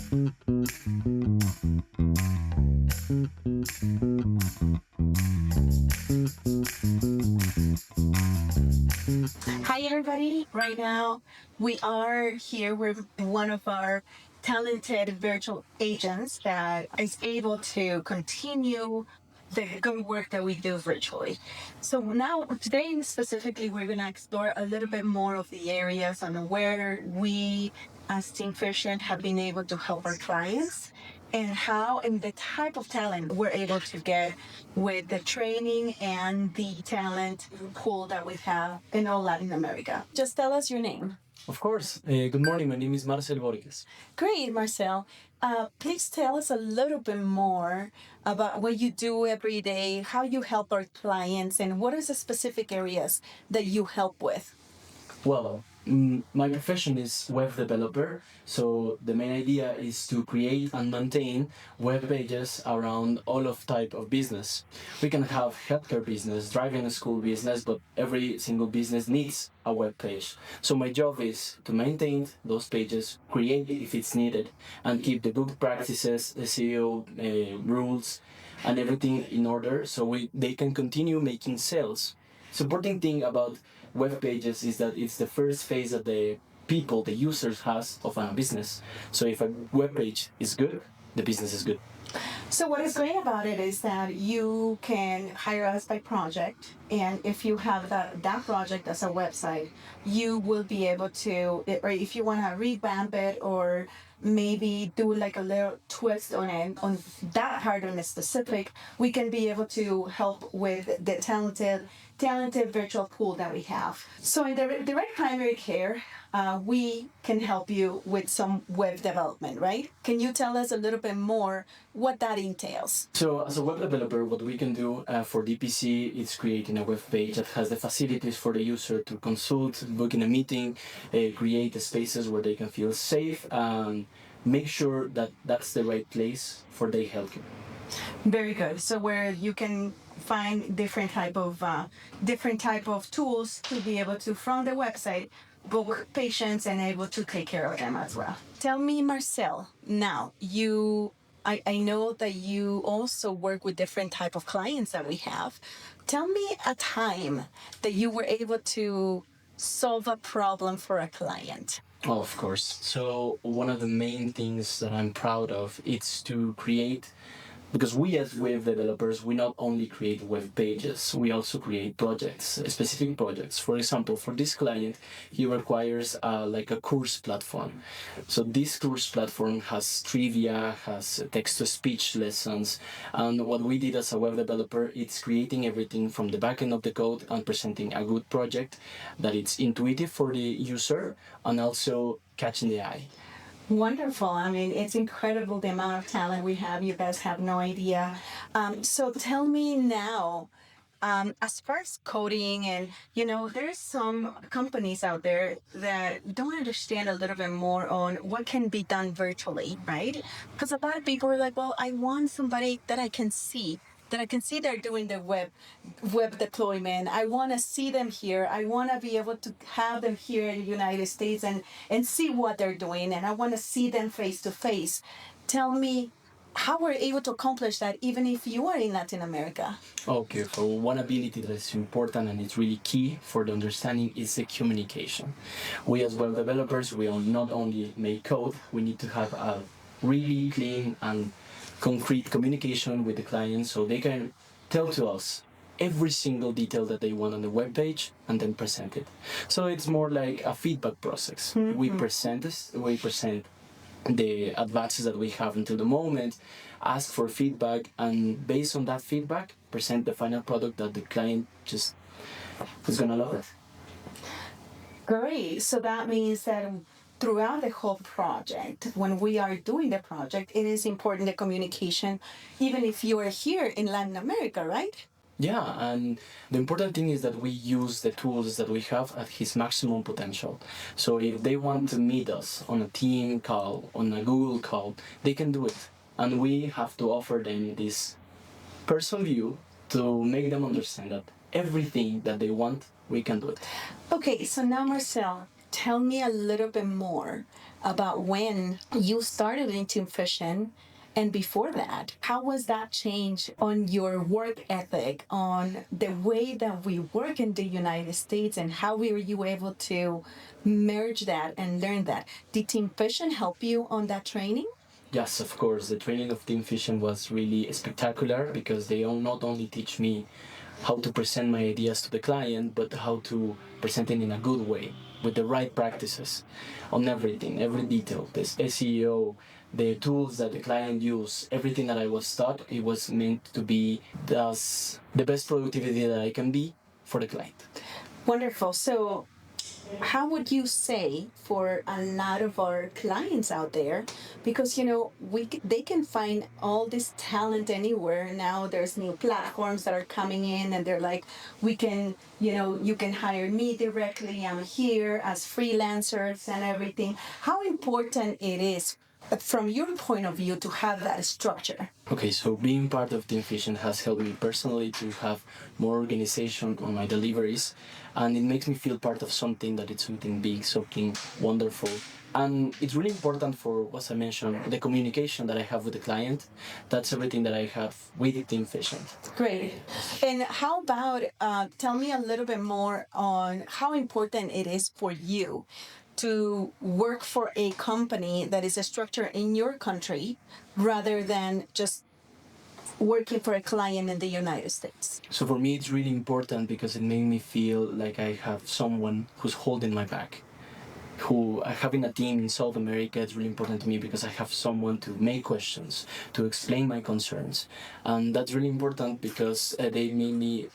Hi, everybody. Right now, we are here with one of our talented virtual agents that is able to continue the good work that we do virtually. So now, today specifically, we're going to explore a little bit more of the areas on where we, as TeamFicient, have been able to help our clients and how and the type of talent we're able to get with the training and the talent pool that we have in all Latin America. Just tell us your name. Of course. Good morning. My name is Marcel. Great, Marcel. Please tell us a little bit more about what you do every day, how you help our clients, and what are the specific areas that you help with. Well, my profession is web developer, so the main idea is to create and maintain web pages around all of type of business. We can have healthcare business, driving school business, but every single business needs a web page. So my job is to maintain those pages, create it if it's needed, and keep the good practices, the SEO rules, and everything in order so they can continue making sales. Supporting thing about web pages is that it's the first phase that the people, the users has of a business. So if a web page is good, the business is good. So what is great about it is that you can hire us by project, and if you have that project as a website, you will be able to, or if you want to revamp it or maybe do like a little twist on it on that part on a specific, we can be able to help with the talented virtual pool that we have. So in the direct primary care, we can help you with some web development, right? Can you tell us a little bit more what that entails? So as a web developer, what we can do for DPC is creating a web page that has the facilities for the user to consult, book in a meeting, create the spaces where they can feel safe, and make sure that that's the right place for their healthcare. Very good. So where you can find different type of tools to be able to from the website book patients and able to take care of them as well. Tell me, Marcel. Now I know that you also work with different type of clients that we have. Tell me a time that you were able to solve a problem for a client. Oh, of course. So one of the main things that I'm proud of is to create, because we as web developers, we not only create web pages, we also create projects, specific projects. For example, for this client, he requires like a course platform. So this course platform has trivia, has text-to-speech lessons, and what we did as a web developer, it's creating everything from the backend of the code and presenting a good project that it's intuitive for the user and also catching the eye. Wonderful. I mean, it's incredible the amount of talent we have. You guys have no idea. So tell me now, as far as coding, and there's some companies out there that don't understand a little bit more on what can be done virtually, right? Because a lot of people are like, well, I want somebody that I can see. That I can see they're doing the web deployment. I want to see them here. I want to be able to have them here in the United States and see what they're doing. And I want to see them face to face. Tell me how we're able to accomplish that even if you are in Latin America. Okay, so one ability that is important and it's really key for the understanding is the communication. We as web developers, we not only make code, we need to have a really clean and concrete communication with the client so they can tell to us every single detail that they want on the web page and then present it. So it's more like a feedback process. Mm-hmm. We present the advances that we have until the moment, ask for feedback, and based on that feedback, present the final product that the client just is gonna love it. Great. So that means that throughout the whole project, when we are doing the project, it is important the communication, even if you are here in Latin America, right? Yeah, and the important thing is that we use the tools that we have at his maximum potential. So if they want to meet us on a team call, on a Google call, they can do it. And we have to offer them this person view to make them understand that everything that they want, we can do it. Okay, so now Marcel, tell me a little bit more about when you started in TeamFicient and before that. How was that change on your work ethic, on the way that we work in the United States, and how were you able to merge that and learn that? Did TeamFicient help you on that training? Yes, of course. The training of TeamFicient was really spectacular because they not only teach me how to present my ideas to the client, but how to present it in a good way with the right practices on everything, every detail. This SEO, the tools that the client use, everything that I was taught, it was meant to be the best productivity that I can be for the client. Wonderful. So, how would you say for a lot of our clients out there, because they can find all this talent anywhere now. There's new platforms that are coming in and they're like, we can, you can hire me directly, I'm here as freelancers and everything. How important it is from your point of view to have that structure? Okay, so being part of TeamFicient has helped me personally to have more organization on my deliveries, and it makes me feel part of something that it's something big, something wonderful. And it's really important for what I mentioned, the communication that I have with the client. That's everything that I have with TeamFicient. Great. And how about tell me a little bit more on how important it is for you to work for a company that is a structure in your country rather than just working for a client in the United States? So for me, it's really important because it made me feel like I have someone who's holding my back. Having a team in South America is really important to me because I have someone to make questions, to explain my concerns, and that's really important because they made me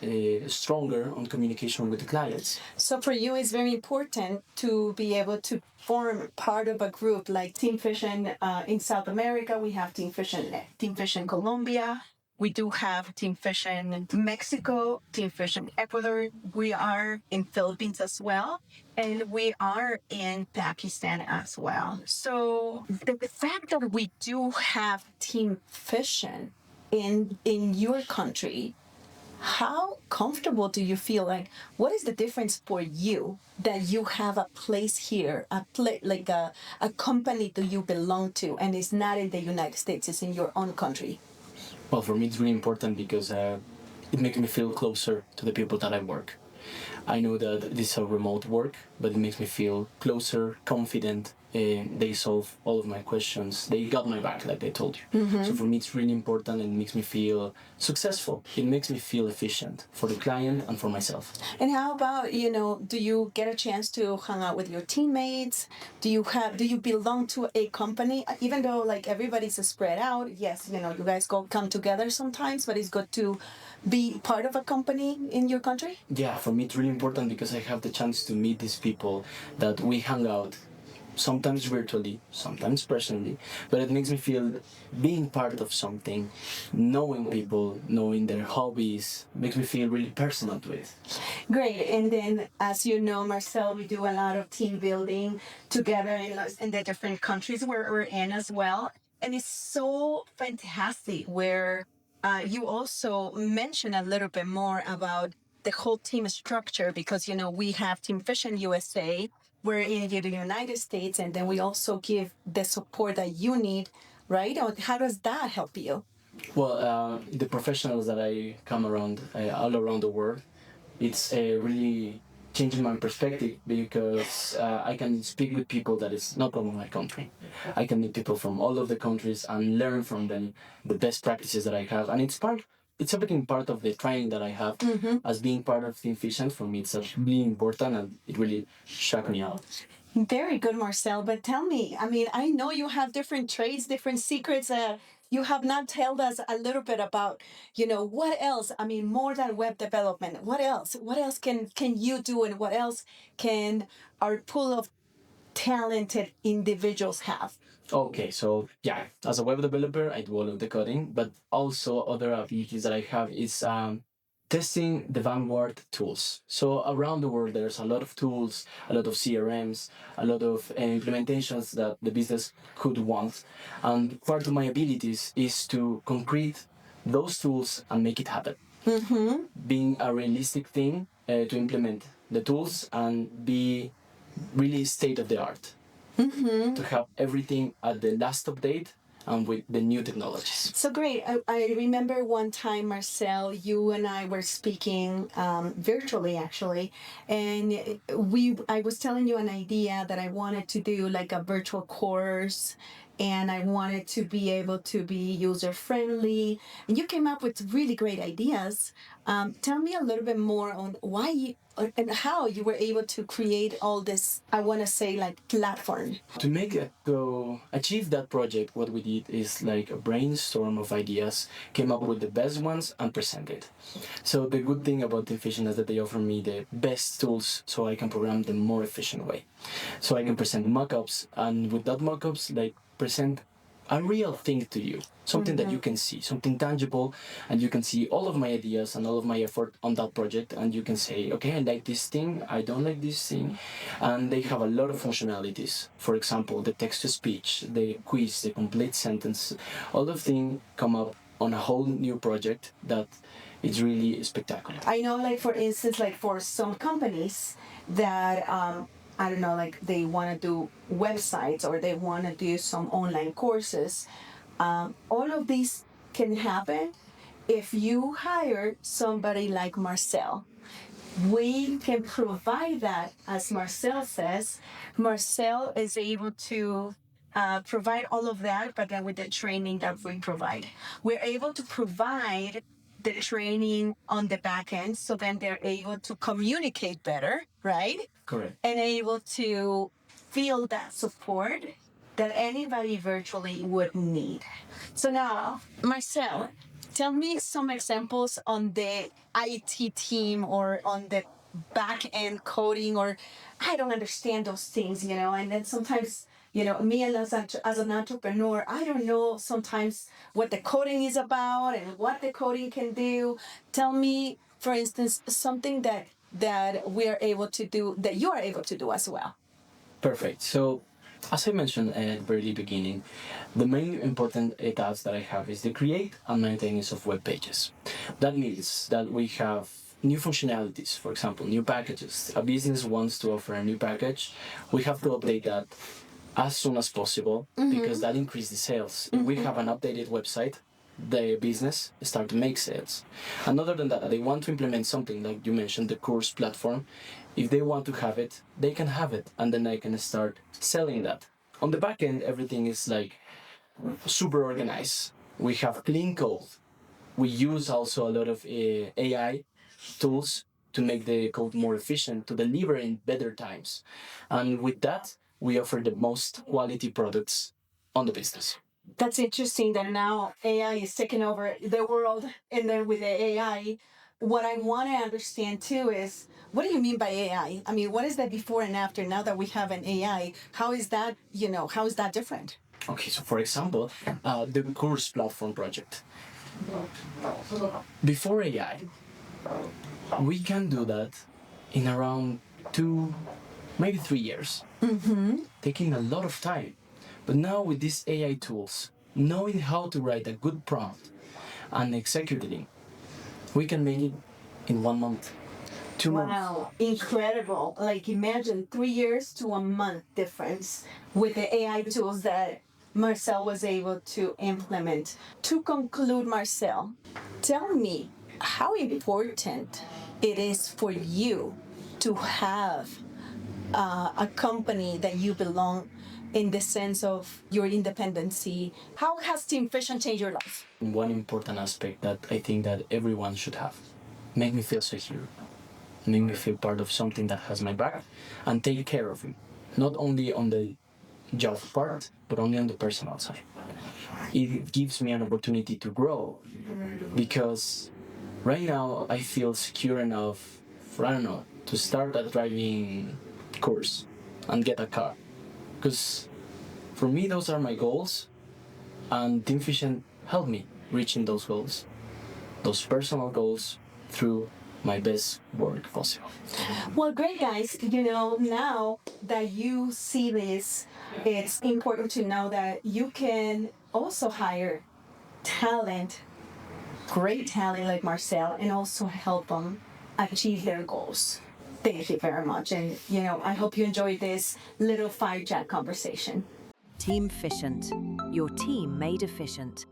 stronger on communication with the clients. So for you, it's very important to be able to form part of a group like TeamFicient in South America. We have TeamFicient Colombia. We do have TeamFicient Mexico, TeamFicient Ecuador. We are in Philippines as well, and we are in Pakistan as well. So the fact that we do have TeamFicient in your country, how comfortable do you feel? Like, what is the difference for you that you have a place here, like a company that you belong to, and it's not in the United States, it's in your own country? Well, for me, it's really important because it makes me feel closer to the people that I work. I know that this is a remote work, but it makes me feel closer, confident. They solve all of my questions. They got my back, like I told you. Mm-hmm. So for me, it's really important and it makes me feel successful. It makes me feel efficient for the client and for myself. And how about, do you get a chance to hang out with your teammates? Do you belong to a company? Even though like everybody's spread out, yes, you guys come together sometimes, but it's good to be part of a company in your country? Yeah, for me it's really important because I have the chance to meet these people that we hang out, sometimes virtually, sometimes personally, but it makes me feel being part of something, knowing people, knowing their hobbies, makes me feel really personal to it. Great. And then, as you know, Marcel, we do a lot of team building together in the different countries where we're in as well. And it's so fantastic where you also mentioned a little bit more about the whole team structure because, we have TeamFicient USA, we're in the United States, and then we also give the support that you need, right? Or how does that help you? Well, the professionals that I come around all around the world, it's really changing my perspective because I can speak with people that is not from my country. I can meet people from all of the countries and learn from them the best practices that I have, and it's everything part of the training that I have as being part of TeamFicient. For me, it's really important and it really shocked me out. Very good, Marcel. But tell me, I mean, I know you have different trades, different secrets. You have not told us a little bit about, what else? I mean, more than web development. What else? What else can you do, and what else can our pool of talented individuals have? Okay, so yeah, as a web developer, I do all of the coding, but also other abilities that I have is testing the vanguard tools. So around the world, there's a lot of tools, a lot of CRMs, a lot of implementations that the business could want. And part of my abilities is to concrete those tools and make it happen. Mm-hmm. Being a realistic thing to implement the tools and be really state of the art. to have everything at the last update and with the new technologies. So great. I remember one time, Marcel, you and I were speaking virtually, actually, and I was telling you an idea that I wanted to do like a virtual course, and I wanted to be able to be user friendly. And you came up with really great ideas. Tell me a little bit more on why you, and how you were able to create all this, I want to say, like platform. To make it to achieve that project, what we did is like a brainstorm of ideas, came up with the best ones and presented. So the good thing about TeamFicient is that they offer me the best tools so I can program them more efficient way. So I can present mockups, and with that mockups, like present a real thing to you, something that you can see, something tangible, and you can see all of my ideas and all of my effort on that project, and you can say, okay, I like this thing, I don't like this thing, and they have a lot of functionalities. For example, the text-to-speech, the quiz, the complete sentence, all of things come up on a whole new project that is really spectacular. I know, like for instance, like for some companies that I don't know, like they want to do websites or they want to do some online courses. All of these can happen if you hire somebody like Marcel. We can provide that, as Marcel says. Marcel is able to provide all of that, but then with the training that we provide, we're able to provide the training on the back end, so then they're able to communicate better, right? Correct. And able to feel that support that anybody virtually would need. So now, Marcel, tell me some examples on the IT team or on the back end coding, or I don't understand those things, and then sometimes, me as an entrepreneur, I don't know sometimes what the coding is about and what the coding can do. Tell me, for instance, something that we are able to do, that you are able to do as well. Perfect. So, as I mentioned at the very beginning, the main important task that I have is the create and maintenance of web pages. That means that we have new functionalities, for example, new packages. A business wants to offer a new package, we have to update that as soon as possible because that increases the sales. If we have an updated website, the business start to make sales. And other than that, they want to implement something like you mentioned, the course platform. If they want to have it, they can have it, and then I can start selling that. On the back end, everything is like super organized. We have clean code. We use also a lot of AI tools to make the code more efficient, to deliver in better times. And with that, we offer the most quality products on the business. That's interesting that now AI is taking over the world, and then with the AI, what I want to understand too is, what do you mean by AI? I mean, what is that before and after? Now that we have an AI, how is that? How is that different? Okay, so for example, the course platform project. Before AI, we can do that in around 2, maybe 3 years, taking a lot of time. But now with these AI tools, knowing how to write a good prompt and executing, we can make it in 1 month, 2 months. Wow, incredible. Like imagine 3 years to a month difference with the AI tools that Marcel was able to implement. To conclude, Marcel, tell me how important it is for you to have a company that you belong in the sense of your independency. How has TeamFicient changed your life? One important aspect that I think that everyone should have, make me feel secure, make me feel part of something that has my back and take care of me, not only on the job part, but only on the personal side. It gives me an opportunity to grow because right now I feel secure enough for, I don't know, to start a driving course and get a car. Because for me, those are my goals, and TeamFicient helped me reaching those goals, those personal goals, through my best work possible. Well, great, guys. Now that you see this, it's important to know that you can also hire talent, great talent like Marcel, and also help them achieve their goals. Thank you very much. And, I hope you enjoyed this little fire chat conversation. TeamFicient, your team made efficient.